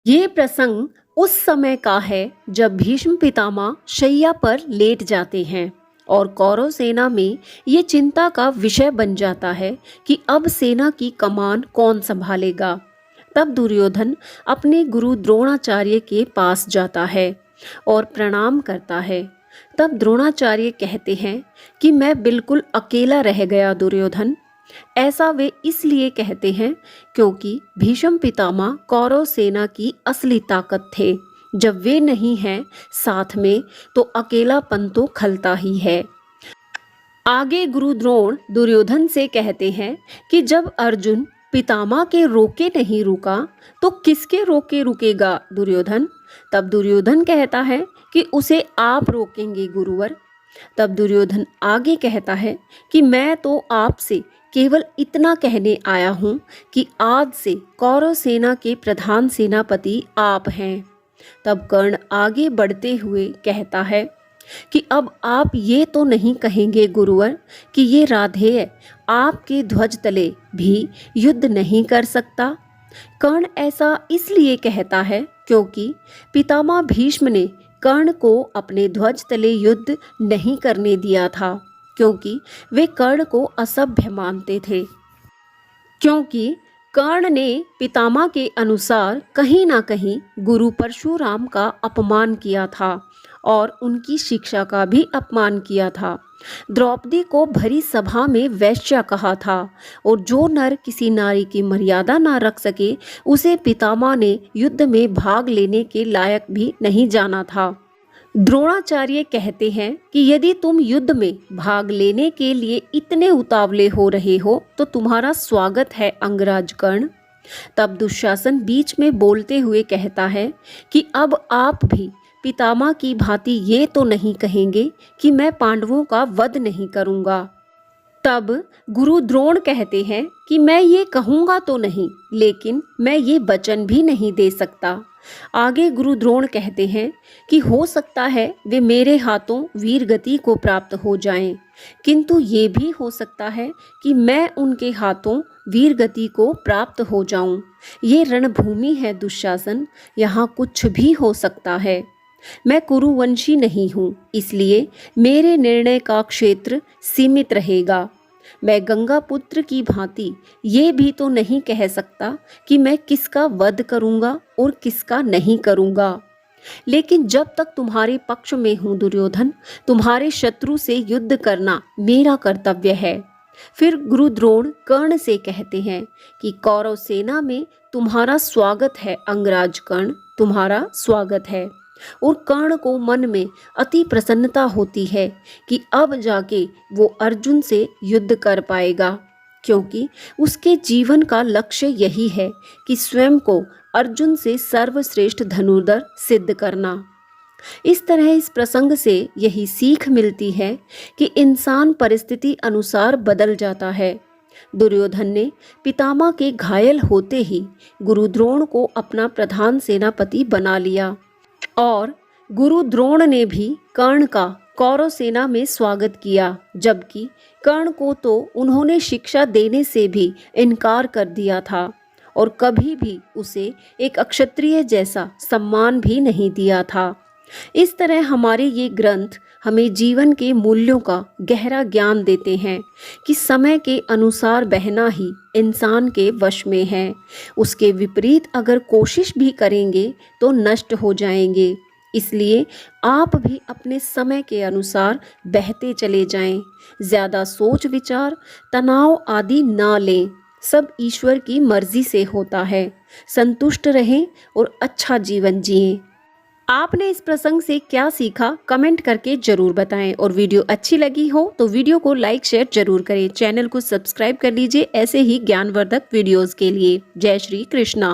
ये प्रसंग उस समय का है जब भीष्म पितामह शैया पर लेट जाते हैं और कौरव सेना में ये चिंता का विषय बन जाता है कि अब सेना की कमान कौन संभालेगा। तब दुर्योधन अपने गुरु द्रोणाचार्य के पास जाता है और प्रणाम करता है। तब द्रोणाचार्य कहते हैं कि मैं बिल्कुल अकेला रह गया दुर्योधन। ऐसा वे इसलिए कहते हैं क्योंकि भीष्म पितामह कौरव सेना की असली ताकत थे। जब वे नहीं हैं साथ में तो अकेलापन तो खलता ही है। आगे गुरु द्रोण दुर्योधन से कहते हैं कि जब अर्जुन पितामह के रोके नहीं रुका तो किसके रोके रुकेगा दुर्योधन। तब दुर्योधन कहता है कि उसे आप रोकेंगे गुरुवर। तब दुर्योधन आगे कहता है कि मैं तो आपसे केवल इतना कहने आया हूँ कि आज से कौरव सेना के प्रधान सेनापति आप हैं। तब कर्ण आगे बढ़ते हुए कहता है कि अब आप ये तो नहीं कहेंगे गुरुवर कि ये राधेय आपके ध्वज तले भी युद्ध नहीं कर सकता। कर्ण ऐसा इसलिए कहता है क्योंकि पितामह भीष्म ने कर्ण को अपने ध्वज तले युद्ध नहीं करने दिया था, क्योंकि वे कर्ण को असभ्य मानते थे। क्योंकि कर्ण ने पितामह के अनुसार कहीं ना कहीं गुरु परशुराम का अपमान किया था और उनकी शिक्षा का भी अपमान किया था। द्रौपदी को भरी सभा में वैश्या कहा था और जो नर किसी नारी की मर्यादा ना रख सके उसे पितामह ने युद्ध में भाग लेने के लायक भी नहीं जाना था। द्रोणाचार्य कहते हैं कि यदि तुम युद्ध में भाग लेने के लिए इतने उतावले हो रहे हो तो तुम्हारा स्वागत है अंगराज कर्ण। तब दुशासन बीच में बोलते हुए कहता है कि अब आप भी पितामह की भांति ये तो नहीं कहेंगे कि मैं पांडवों का वध नहीं करूंगा। तब गुरु द्रोण कहते हैं कि मैं ये कहूँगा तो नहीं, लेकिन मैं ये वचन भी नहीं दे सकता। आगे गुरु द्रोण कहते हैं कि हो सकता है वे मेरे हाथों वीरगति को प्राप्त हो जाएं, किंतु ये भी हो सकता है कि मैं उनके हाथों वीरगति को प्राप्त हो जाऊं। ये रणभूमि है दुशासन, यहाँ कुछ भी हो सकता है। मैं कुरुवंशी नहीं हूँ, इसलिए मेरे निर्णय का क्षेत्र सीमित रहेगा। मैं गंगा पुत्र की भांति ये भी तो नहीं कह सकता कि मैं किसका वध करूंगा और किसका नहीं करूंगा। लेकिन जब तक तुम्हारे पक्ष में हूँ दुर्योधन, तुम्हारे शत्रु से युद्ध करना मेरा कर्तव्य है। फिर गुरु द्रोण कर्ण से कहते हैं कि कौरव सेना में तुम्हारा स्वागत है अंगराज कर्ण, तुम्हारा स्वागत है। और कर्ण को मन में अति प्रसन्नता होती है कि अब जाके वो अर्जुन से युद्ध कर पाएगा, क्योंकि उसके जीवन का लक्ष्य यही है कि स्वयं को अर्जुन से सर्वश्रेष्ठ धनुर्धर सिद्ध करना। इस तरह इस प्रसंग से यही सीख मिलती है कि इंसान परिस्थिति अनुसार बदल जाता है। दुर्योधन ने पितामह के घायल होते ही गुरु द्रोण को अपना प्रधान सेनापति बना लिया और गुरु द्रोण ने भी कर्ण का कौरव सेना में स्वागत किया, जबकि कर्ण को तो उन्होंने शिक्षा देने से भी इनकार कर दिया था और कभी भी उसे एक अक्षत्रिय जैसा सम्मान भी नहीं दिया था। इस तरह हमारे ये ग्रंथ हमें जीवन के मूल्यों का गहरा ज्ञान देते हैं कि समय के अनुसार बहना ही इंसान के वश में है। उसके विपरीत अगर कोशिश भी करेंगे तो नष्ट हो जाएंगे। इसलिए आप भी अपने समय के अनुसार बहते चले जाएं। ज़्यादा सोच विचार, तनाव आदि ना लें। सब ईश्वर की मर्जी से होता है। संतुष्ट रहें और अच्छा जीवन जिएं। आपने इस प्रसंग से क्या सीखा कमेंट करके जरूर बताएं और वीडियो अच्छी लगी हो तो वीडियो को लाइक शेयर जरूर करें। चैनल को सब्सक्राइब कर लीजिए ऐसे ही ज्ञानवर्धक वीडियोस के लिए। जय श्री कृष्णा।